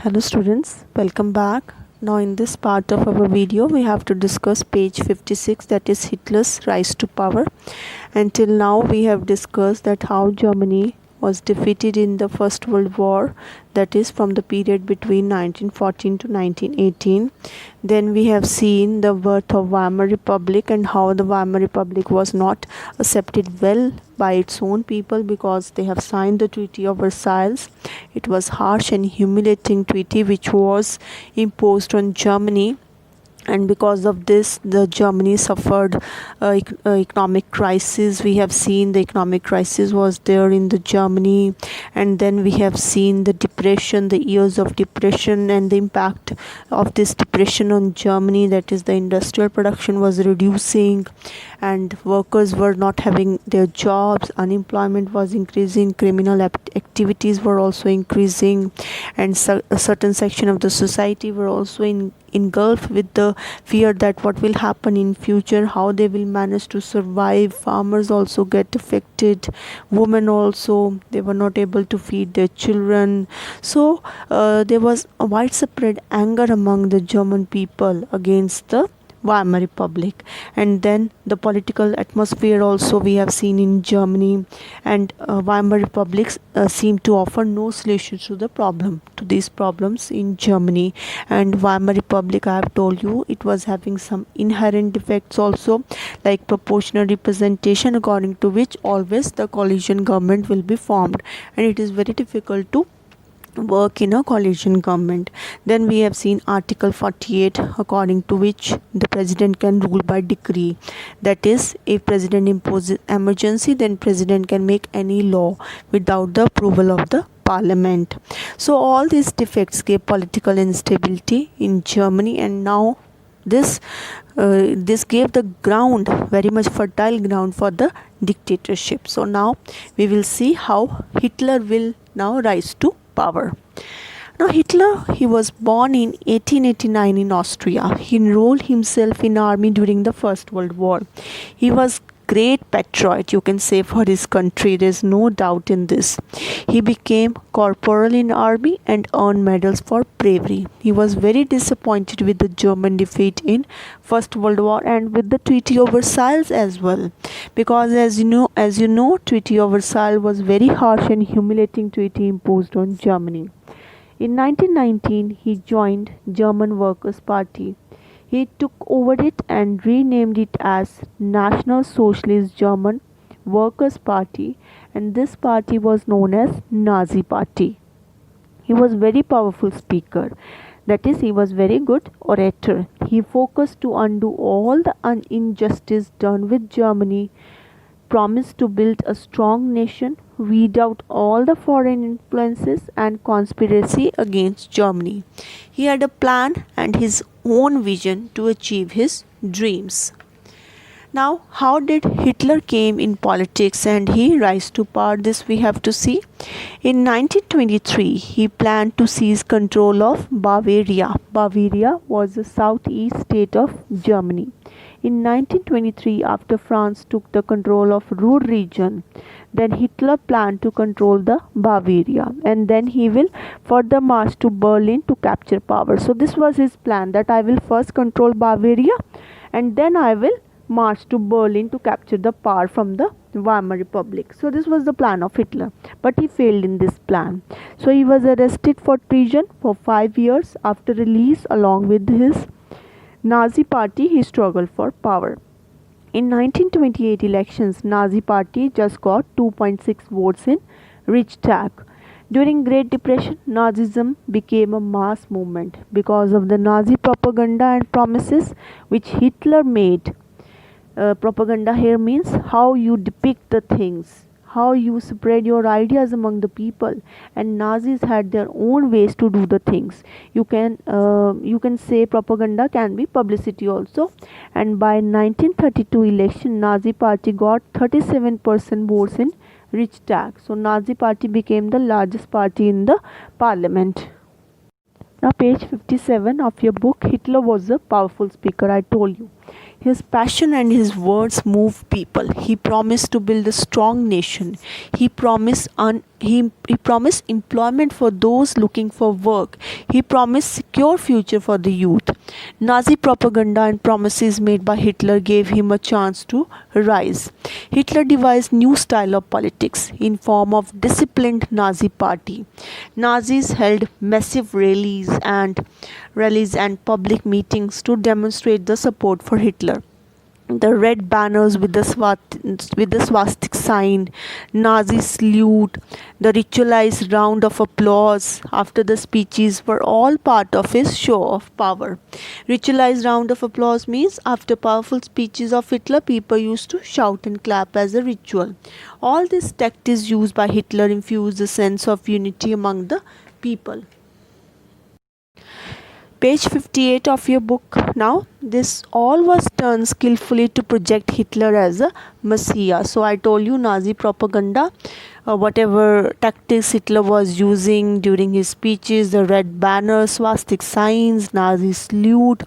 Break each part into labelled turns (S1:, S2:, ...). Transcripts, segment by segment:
S1: Hello students, welcome back. Now in this part of our video we have to discuss page 56, that is Hitler's rise to power. Until now we have discussed that how Germany was defeated in the First World War, that is from the period between 1914 to 1918. Then we have seen the birth of Weimar Republic and how the Weimar Republic was not accepted well by its own people because they have signed the Treaty of Versailles. It was harsh and humiliating treaty which was imposed on Germany, and because of this the Germany suffered economic crisis. We have seen the economic crisis was there in the Germany, and then we have seen the depression, the years of depression, and the impact of this depression on Germany, that is the industrial production was reducing and workers were not having their jobs, unemployment was increasing, criminal activities were also increasing, and a certain section of the society were also engulfed with the fear that what will happen in future, how they will manage to survive. Farmers also get affected, women also, they were not able to feed their children. So there was a widespread anger among the German people against the Weimar Republic. And then the political atmosphere also we have seen in Germany, and Weimar Republics seem to offer no solutions to these problems in Germany. And Weimar Republic, I have told you, it was having some inherent defects also, like proportional representation, according to which always the coalition government will be formed, and it is very difficult to work in a coalition government. Then we have seen Article 48, according to which the president can rule by decree. That is, if president imposes emergency, then president can make any law without the approval of the parliament. So all these defects gave political instability in Germany, and now this gave the ground, very much fertile ground, for the dictatorship. So now we will see how Hitler will now rise to power. Now Hitler, he was born in 1889 in Austria. He enrolled himself in army during the First World War. He was great patriot, you can say, for his country. There is no doubt in this. He became corporal in army and earned medals for bravery. He was very disappointed with the German defeat in First World War and with the Treaty of Versailles as well, because as you know, Treaty of Versailles was very harsh and humiliating treaty imposed on Germany. In 1919, he joined German Workers' Party. He took over it and renamed it as National Socialist German Workers' Party, and this party was known as Nazi Party. He was very powerful speaker. That is, he was very good orator. He focused to undo all the injustice done with Germany, promised to build a strong nation, weed out all the foreign influences and conspiracy against Germany. He had a plan and his own vision to achieve his dreams. Now, how did Hitler came in politics and he rise to power? This we have to see. In 1923, he planned to seize control of Bavaria. Bavaria was the southeast state of Germany. In 1923, after France took the control of Ruhr region, then Hitler planned to control the Bavaria, and then he will further march to Berlin to capture power. So this was his plan, that I will first control Bavaria and then I will march to Berlin to capture the power from the Weimar Republic. So this was the plan of Hitler, but he failed in this plan. So he was arrested for treason for 5 years. After release, along with his Nazi party, he struggled for power. In 1928 elections, Nazi party just got 2.6 votes in Reichstag. During Great Depression, Nazism became a mass movement because of the Nazi propaganda and promises which Hitler made. Propaganda here means how you depict the things, how you spread your ideas among the people, and Nazis had their own ways to do the things. You can say propaganda can be publicity also. And by 1932 election, Nazi party got 37% votes in Reichstag. So Nazi party became the largest party in the parliament. Now page 57 of your book, Hitler was a powerful speaker, I told you. His passion and his words move people. He promised to build a strong nation. He promised employment for those looking for work. He promised secure future for the youth. Nazi propaganda and promises made by Hitler gave him a chance to rise. Hitler devised new style of politics in form of disciplined Nazi party. Nazis held massive rallies and public meetings to demonstrate the support for Hitler. The red banners with the swastik sign, Nazi salute, the ritualized round of applause after the speeches were all part of his show of power. Ritualized round of applause means after powerful speeches of Hitler, people used to shout and clap as a ritual. All these tactics used by Hitler infused a sense of unity among the people. Page 58 of your book. Now, this all was done skillfully to project Hitler as a messiah. So, I told you Nazi propaganda, whatever tactics Hitler was using during his speeches, the red banners, swastik signs, Nazi salute,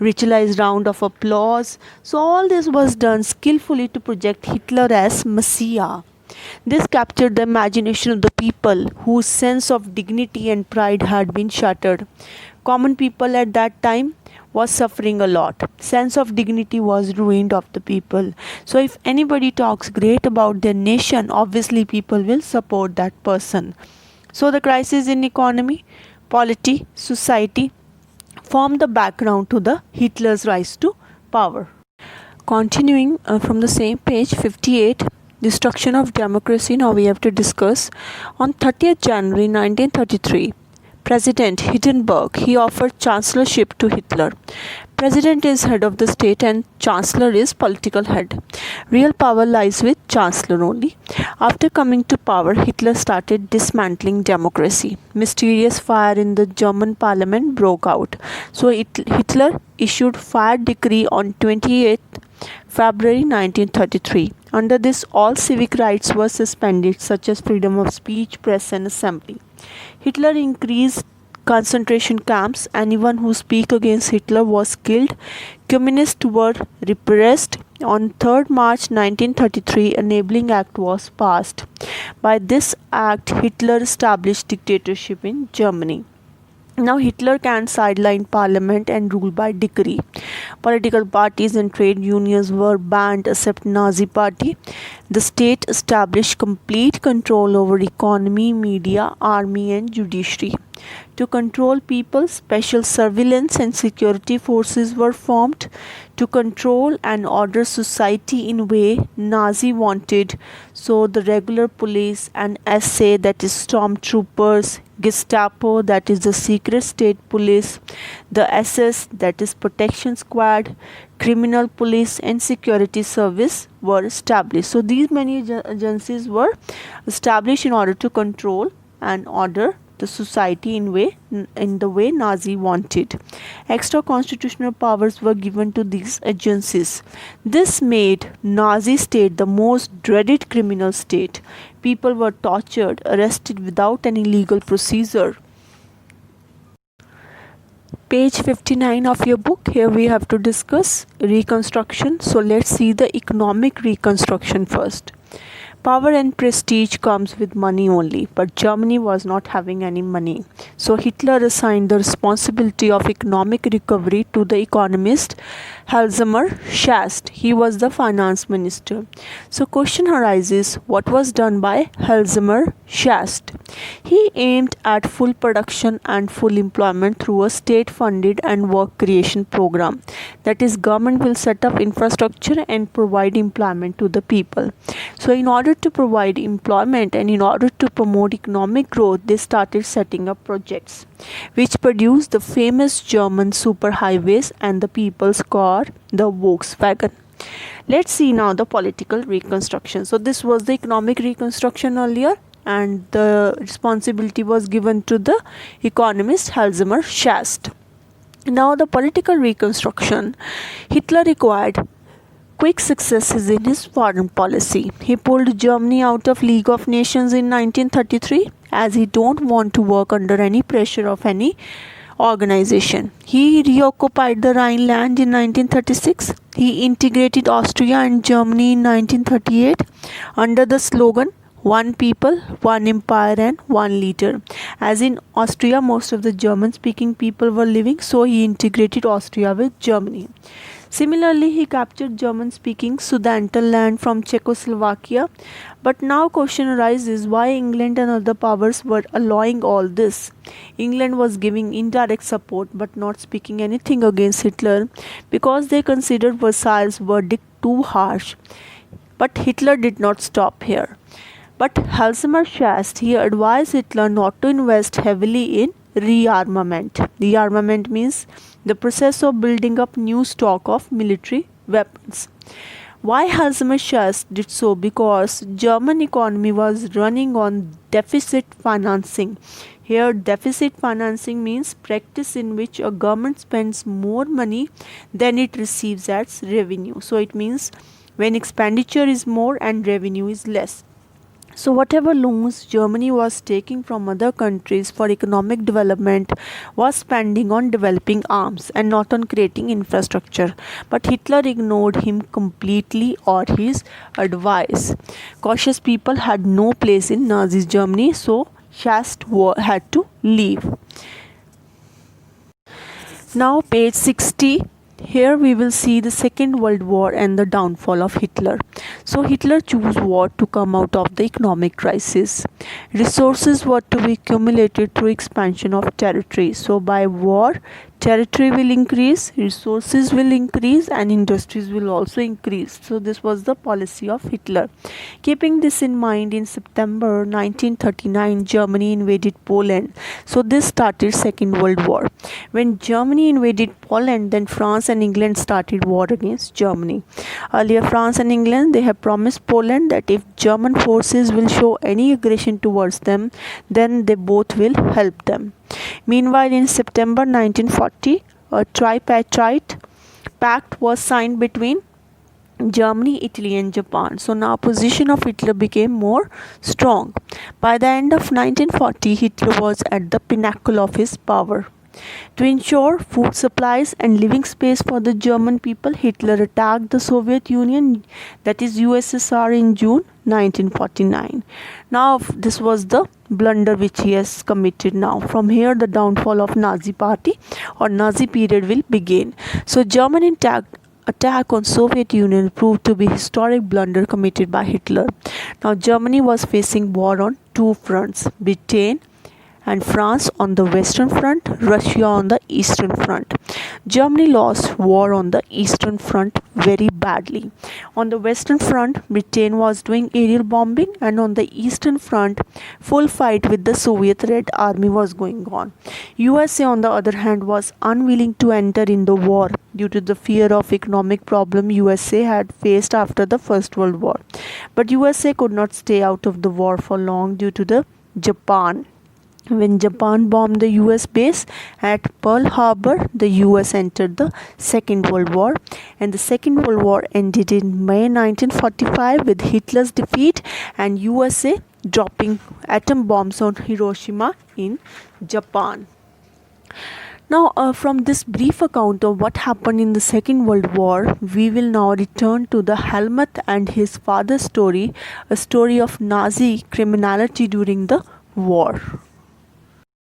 S1: ritualized round of applause. So, all this was done skillfully to project Hitler as messiah. This captured the imagination of the people whose sense of dignity and pride had been shattered. Common people at that time was suffering a lot. Sense of dignity was ruined of the people. So if anybody talks great about their nation, obviously people will support that person. So the crisis in economy, polity, society formed the background to the Hitler's rise to power. Continuing from the same page 58, destruction of democracy. Now we have to discuss. On 30th January 1933, President Hindenburg, he offered chancellorship to Hitler. President is head of the state and chancellor is political head. Real power lies with chancellor only. After coming to power, Hitler started dismantling democracy. Mysterious fire in the German parliament broke out. So Hitler issued fire decree on 28th February 1933. Under this, all civic rights were suspended, such as freedom of speech, press and assembly. Hitler increased concentration camps. Anyone who spoke against Hitler was killed. Communists were repressed. On 3rd March 1933, Enabling Act was passed. By this act, Hitler established dictatorship in Germany. Now Hitler can sideline parliament and rule by decree. Political parties and trade unions were banned except Nazi party. The state established complete control over economy, media, army and judiciary. To control people, special surveillance and security forces were formed to control and order society in way Nazi wanted. So the regular police and SA, that is stormtroopers, Gestapo, that is the secret state police, the SS, that is protection squad, criminal police and security service were established. So these many agencies were established in order to control and order the society in the way Nazi wanted. Extra constitutional powers were given to these agencies. This made Nazi state the most dreaded criminal state. People were tortured, arrested without any legal procedure. Page 59 of your book. Here we have to discuss reconstruction. So let's see the economic reconstruction first. Power and prestige comes with money only, but Germany was not having any money. So Hitler assigned the responsibility of economic recovery to the economist Helmut Schast. He was the finance minister. So question arises, what was done by Helmut Schast? He aimed at full production and full employment through a state-funded and work creation program. That is, government will set up infrastructure and provide employment to the people. So in order to provide employment and in order to promote economic growth, they started setting up projects which produced the famous German superhighways and the people's car, the Volkswagen. Let's see now the political reconstruction. So this was the economic reconstruction earlier, and the responsibility was given to the economist Helmut Schast. Now the political reconstruction. Hitler required quick successes in his foreign policy. He pulled Germany out of League of Nations in 1933 as he don't want to work under any pressure of any organization. He reoccupied the Rhineland in 1936. He integrated Austria and Germany in 1938 under the slogan one people, one empire and one leader. As in Austria, most of the German speaking people were living, so he integrated Austria with Germany. Similarly, he captured German-speaking Sudetenland from Czechoslovakia. But now question arises why England and other powers were allowing all this. England was giving indirect support but not speaking anything against Hitler because they considered Versailles' verdict too harsh. But Hitler did not stop here. But Halsemer Schast, he advised Hitler not to invest heavily in rearmament. Rearmament means the process of building up new stock of military weapons. Why Halsemer Schast did so? Because German economy was running on deficit financing. Here deficit financing means practice in which a government spends more money than it receives as revenue. So it means when expenditure is more and revenue is less. So whatever loans Germany was taking from other countries for economic development was spending on developing arms and not on creating infrastructure. But Hitler ignored him completely or his advice. Cautious people had no place in Nazi Germany, so Schast had to leave. Now page 60. Here we will see the Second World War and the downfall of Hitler. So Hitler chose war to come out of the economic crisis. Resources were to be accumulated through expansion of territory. So by war, territory will increase, resources will increase and industries will also increase. So this was the policy of Hitler. Keeping this in mind, in September 1939, Germany invaded Poland. So this started Second World War. When Germany invaded Poland, then France and England started war against Germany. Earlier, France and England, they have promised Poland that if German forces will show any aggression towards them, then they both will help them. Meanwhile, in September 1940, a tripartite pact was signed between Germany, Italy and Japan. So now position of Hitler became more strong. By the end of 1940, Hitler was at the pinnacle of his power. To ensure food supplies and living space for the German people, Hitler attacked the Soviet Union, that is USSR, in June 1949. Now this was the blunder which he has committed now. From here the downfall of Nazi party or Nazi period will begin. So German attack on Soviet Union proved to be historic blunder committed by Hitler. Now Germany was facing war on two fronts, Britain and France on the western front, Russia on the eastern front. Germany lost war on the eastern front very badly. On the western front, Britain was doing aerial bombing, and on the eastern front, full fight with the Soviet Red Army was going on. USA on the other hand was unwilling to enter in the war due to the fear of economic problem USA had faced after the First World War. But USA could not stay out of the war for long due to the Japan. When Japan bombed the US base at Pearl Harbor, the US entered the Second World War, and the Second World War ended in May 1945 with Hitler's defeat and USA dropping atom bombs on Hiroshima in Japan. Now, from this brief account of what happened in the Second World War, we will now return to the Helmut and his father's story, a story of Nazi criminality during the war.